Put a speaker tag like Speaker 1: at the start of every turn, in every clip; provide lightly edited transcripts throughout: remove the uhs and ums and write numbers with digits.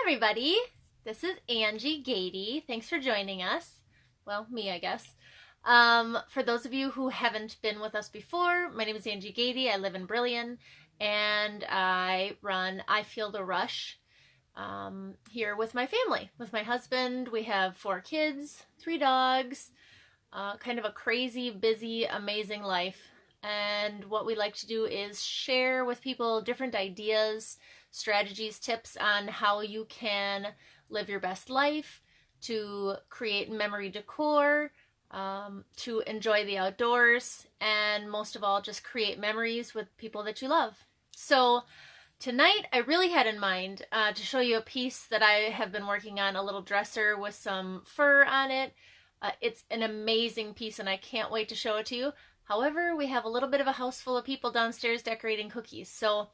Speaker 1: everybody, this is Angie Gade. Thanks for joining us. Well, me, I guess. For those of you who haven't been with us before, my name is Angie Gade. I live in Brillion, and I run I Feel the Rush here with my family. With my husband, we have 4 kids, 3 dogs, kind of a crazy, busy, amazing life. And what we like to do is share with people different ideas, strategies, tips on how you can live your best life, to create memory decor, to enjoy the outdoors, and most of all, just create memories with people that you love. So tonight, I really had in mind to show you a piece that I have been working on, a little dresser with some fur on it. It's an amazing piece, and I can't wait to show it to you. However, we have a little bit of a house full of people downstairs decorating cookies, so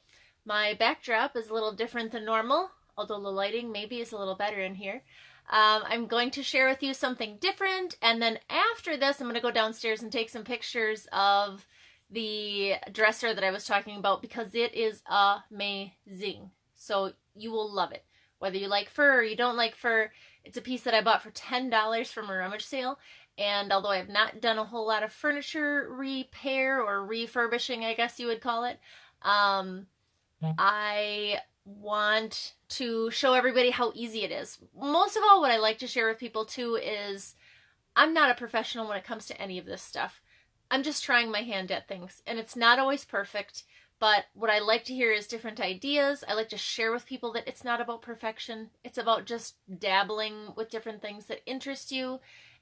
Speaker 1: my backdrop is a little different than normal, although the lighting maybe is a little better in here. I'm going to share with you something different, and then after this, I'm going to go downstairs and take some pictures of the dresser that I was talking about, because it is amazing. So you will love it. Whether you like fur or you don't like fur, it's a piece that I bought for $10 from a rummage sale. And although I have not done a whole lot of furniture repair or refurbishing, I guess you would call it, I want to show everybody how easy it is. Most of all, what I like to share with people too is I'm not a professional when it comes to any of this stuff. I'm just trying my hand at things, and it's not always perfect, but what I like to hear is different ideas. I like to share with people that it's not about perfection. It's about just dabbling with different things that interest you,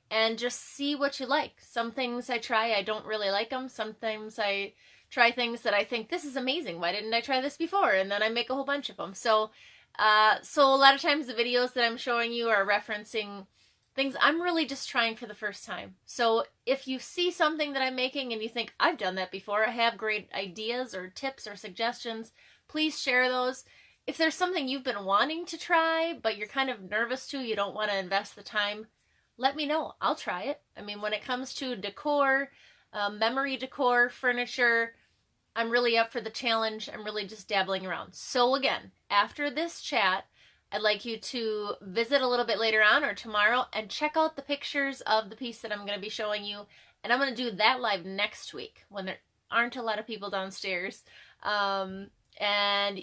Speaker 1: and just see what you like. Some things I try, I don't really like them. Sometimes I try things that I think, this is amazing. Why didn't I try this before? And then I make a whole bunch of them. So a lot of times the videos that I'm showing you are referencing things I'm really just trying for the first time. So if you see something that I'm making and you think, I've done that before, I have great ideas or tips or suggestions, please share those. If there's something you've been wanting to try, but you're kind of nervous to, you don't want to invest the time, let me know. I'll try it. I mean, when it comes to decor, memory decor, furniture, I'm really up for the challenge. I'm really just dabbling around. So again, after this chat, I'd like you to visit a little bit later on or tomorrow and check out the pictures of the piece that I'm going to be showing you. And I'm going to do that live next week when there aren't a lot of people downstairs. And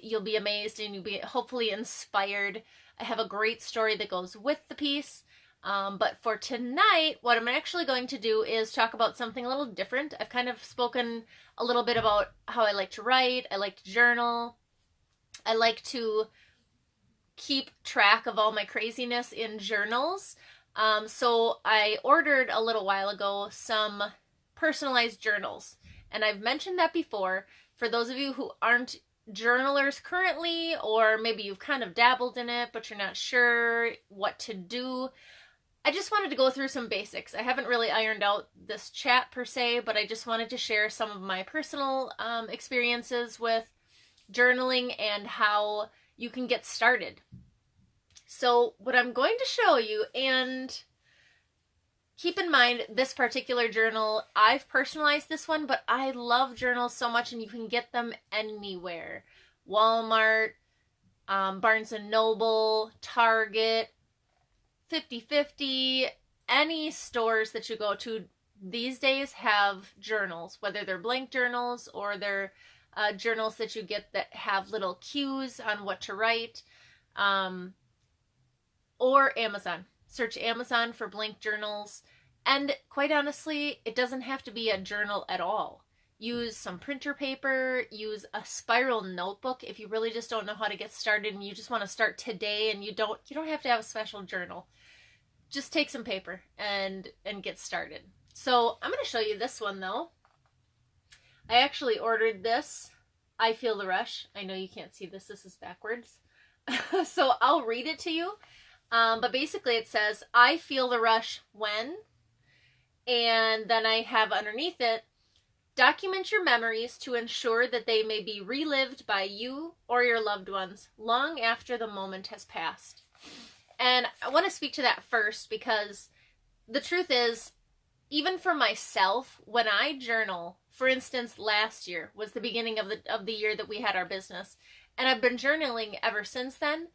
Speaker 1: you'll be amazed and you'll be hopefully inspired. I have a great story that goes with the piece. But for tonight, what I'm actually going to do is talk about something a little different. I've kind of spoken a little bit about how I like to write. I like to journal. I like to keep track of all my craziness in journals. So I ordered a little while ago some personalized journals. And I've mentioned that before. For those of you who aren't journalers currently, or maybe you've kind of dabbled in it, but you're not sure what to do, I just wanted to go through some basics. I haven't really ironed out this chat per se, but I just wanted to share some of my personal experiences with journaling and how you can get started. So what I'm going to show you, and keep in mind this particular journal, I've personalized this one, but I love journals so much, and you can get them anywhere. Walmart, Barnes & Noble, Target, 50/50, any stores that you go to these days have journals, whether they're blank journals or they're journals that you get that have little cues on what to write, or Amazon. Search Amazon for blank journals, and quite honestly, it doesn't have to be a journal at all. Use some printer paper, use a spiral notebook if you really just don't know how to get started and you just want to start today, and you don't have to have a special journal. Just take some paper and get started. So I'm going to show you this one though. I actually ordered this. I Feel the Rush. I know you can't see this. This is backwards. So I'll read it to you. But basically it says, I feel the rush when, and then I have underneath it, document your memories to ensure that they may be relived by you or your loved ones long after the moment has passed. And I want to speak to that first, because the truth is, even for myself, when I journal, for instance, last year was the beginning of the year that we had our business, and I've been journaling ever since then.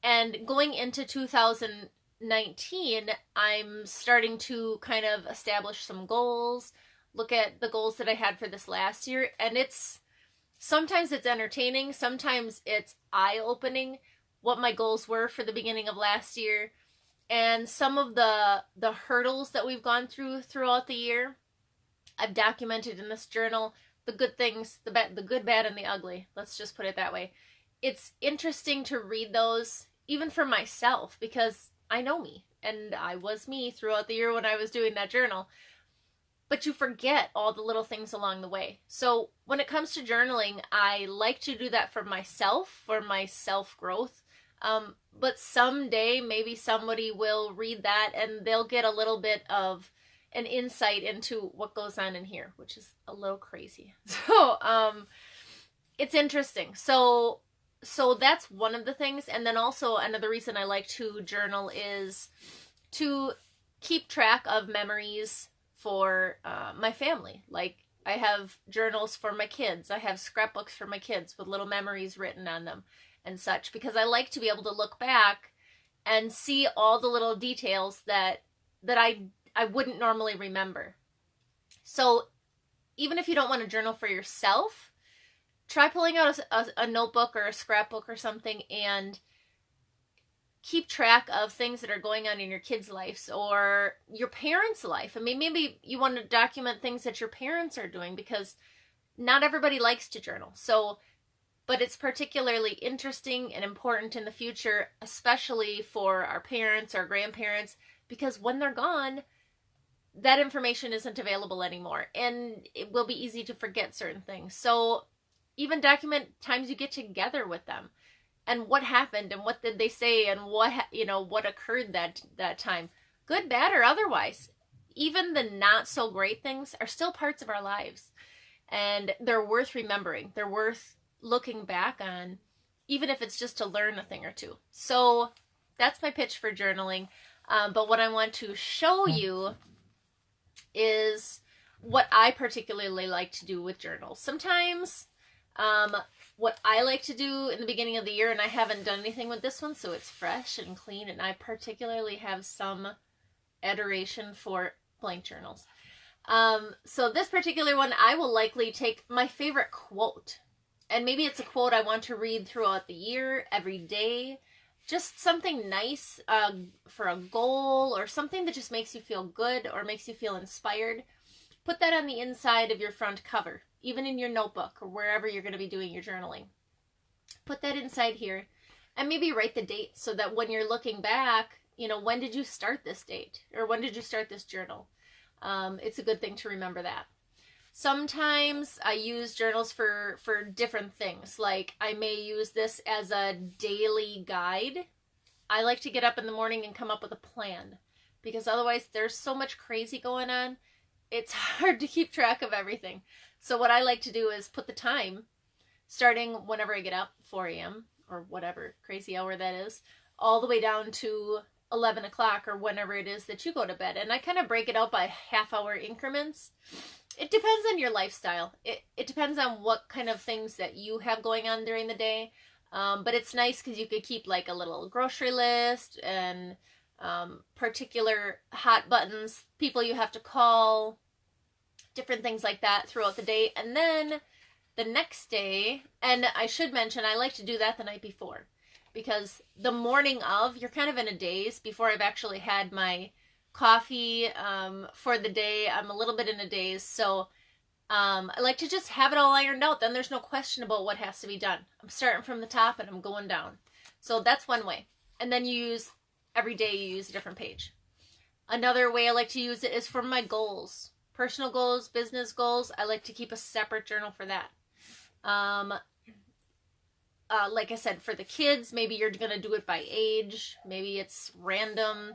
Speaker 1: And going into 2019, I'm starting to kind of establish some goals, look at the goals that I had for this last year, and sometimes it's entertaining, sometimes it's eye-opening what my goals were for the beginning of last year, and some of the hurdles that we've gone throughout the year. I've documented in this journal the good things, the good, bad, and the ugly. Let's just put it that way. It's interesting to read those, even for myself, because I know me, and I was me throughout the year when I was doing that journal. But you forget all the little things along the way. So when it comes to journaling, I like to do that for myself, for my self-growth. But someday, maybe somebody will read that and they'll get a little bit of an insight into what goes on in here, which is a little crazy. So, it's interesting. So that's one of the things. And then also another reason I like to journal is to keep track of memories for my family. Like, I have journals for my kids. I have scrapbooks for my kids with little memories written on them and such, because I like to be able to look back and see all the little details that I wouldn't normally remember. So even if you don't want to journal for yourself, try pulling out a notebook or a scrapbook or something and keep track of things that are going on in your kids' lives or your parents' life. I mean, maybe you want to document things that your parents are doing, because not everybody likes to journal. But it's particularly interesting and important in the future, especially for our parents, our grandparents, because when they're gone, that information isn't available anymore, and it will be easy to forget certain things. So even document times you get together with them, and what happened, and what did they say, and what occurred that time, good, bad, or otherwise. Even the not so great things are still parts of our lives, and they're worth remembering. They're worth looking back on, even if it's just to learn a thing or two. So that's my pitch for journaling. But what I want to show you is what I particularly like to do with journals. Sometimes what I like to do in the beginning of the year, and I haven't done anything with this one, so it's fresh and clean, and I particularly have some adoration for blank journals. So this particular one, I will likely take my favorite quote, and maybe it's a quote I want to read throughout the year, every day, just something nice for a goal, or something that just makes you feel good or makes you feel inspired. Put that on the inside of your front cover, even in your notebook or wherever you're going to be doing your journaling. Put that inside here, and maybe write the date so that when you're looking back, when did you start this date, or when did you start this journal? It's a good thing to remember that. Sometimes I use journals for different things. Like, I may use this as a daily guide. I like to get up in the morning and come up with a plan, because otherwise there's so much crazy going on. It's hard to keep track of everything. So what I like to do is put the time, starting whenever I get up, 4 a.m. or whatever crazy hour that is, all the way down to 11 o'clock or whenever it is that you go to bed. And I kind of break it out by half-hour increments. It depends on your lifestyle. It depends on what kind of things that you have going on during the day. But it's nice because you could keep like a little grocery list and particular hot buttons, people you have to call, different things like that throughout the day. And then the next day, and I should mention, I like to do that the night before, because the morning of, you're kind of in a daze before I've actually had my coffee for the day. I'm a little bit in a daze, so I like to just have it all ironed out. Then there's no question about what has to be done. I'm starting from the top and I'm going down. So that's one way. And then every day you use a different page. Another way I like to use it is for my goals. Personal goals, business goals. I like to keep a separate journal for that. Like I said, for the kids, maybe you're going to do it by age. Maybe it's random.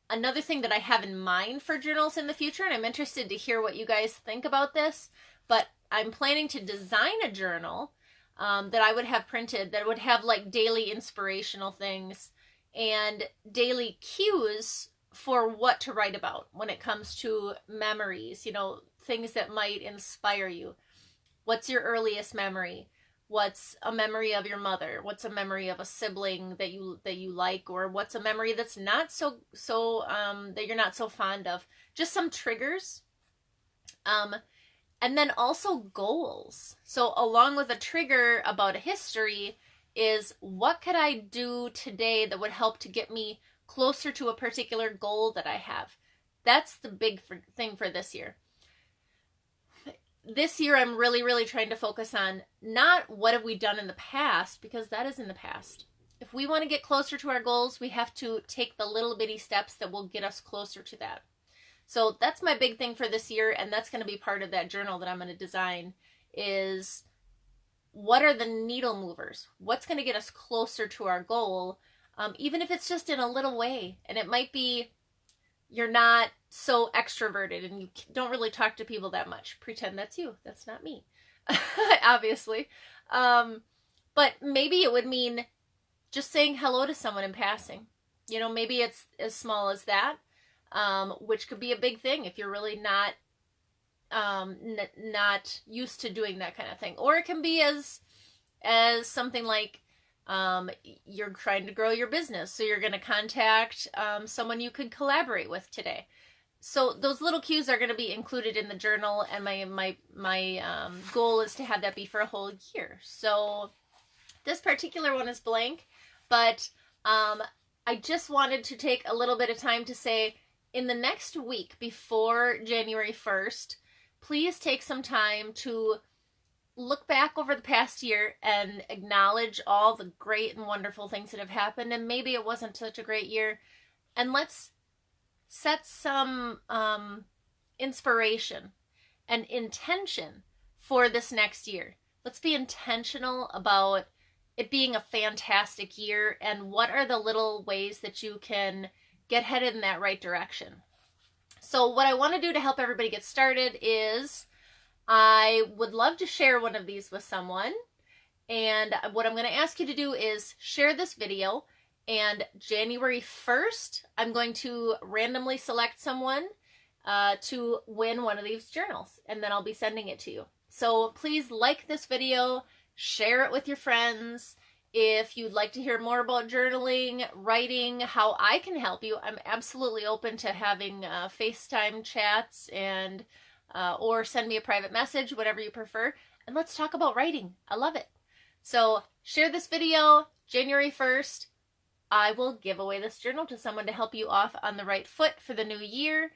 Speaker 1: Another thing that I have in mind for journals in the future, and I'm interested to hear what you guys think about this, but I'm planning to design a journal that I would have printed that would have like daily inspirational things and daily cues for what to write about when it comes to memories, things that might inspire you. What's your earliest memory? What's a memory of your mother? What's a memory of a sibling that you like, or what's a memory that's not that you're not so fond of? Just some triggers. And then also goals. So along with a trigger about a history is, what could I do today that would help to get me closer to a particular goal that I have? That's the big thing for this year. This year I'm really trying to focus on not what have we done in the past, because that is in the past. If we want to get closer to our goals, we have to take the little bitty steps that will get us closer to that. So that's my big thing for this year, and that's going to be part of that journal that I'm going to design, is what are the needle movers? What's going to get us closer to our goal, even if it's just in a little way. And it might be you're not so extroverted and you don't really talk to people that much. Pretend that's you. That's not me, obviously. But maybe it would mean just saying hello to someone in passing. You know, maybe it's as small as that, which could be a big thing if you're really not used to doing that kind of thing. Or it can be as something like, you're trying to grow your business, so you're going to contact someone you could collaborate with today. So those little cues are going to be included in the journal, and my goal is to have that be for a whole year. So this particular one is blank, but I just wanted to take a little bit of time to say, in the next week before January 1st, please take some time to look back over the past year and acknowledge all the great and wonderful things that have happened. And maybe it wasn't such a great year. And let's set some inspiration and intention for this next year. Let's be intentional about it being a fantastic year, and what are the little ways that you can get headed in that right direction. So what I want to do to help everybody get started is, I would love to share one of these with someone. And what I'm going to ask you to do is share this video, and January 1st, I'm going to randomly select someone to win one of these journals, and then I'll be sending it to you. So please like this video, share it with your friends. If you'd like to hear more about journaling, writing, how I can help you, I'm absolutely open to having FaceTime chats, and or send me a private message, whatever you prefer, and let's talk about writing. I love it. So share this video. January 1st, I will give away this journal to someone to help you off on the right foot for the new year.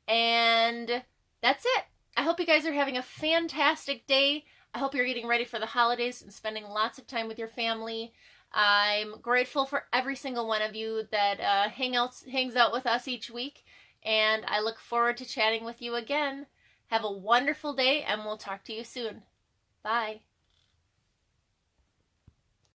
Speaker 1: And that's it. I hope you guys are having a fantastic day. I hope you're getting ready for the holidays and spending lots of time with your family. I'm grateful for every single one of you that hangs out with us each week, and I look forward to chatting with you again. Have a wonderful day, and we'll talk to you soon. Bye.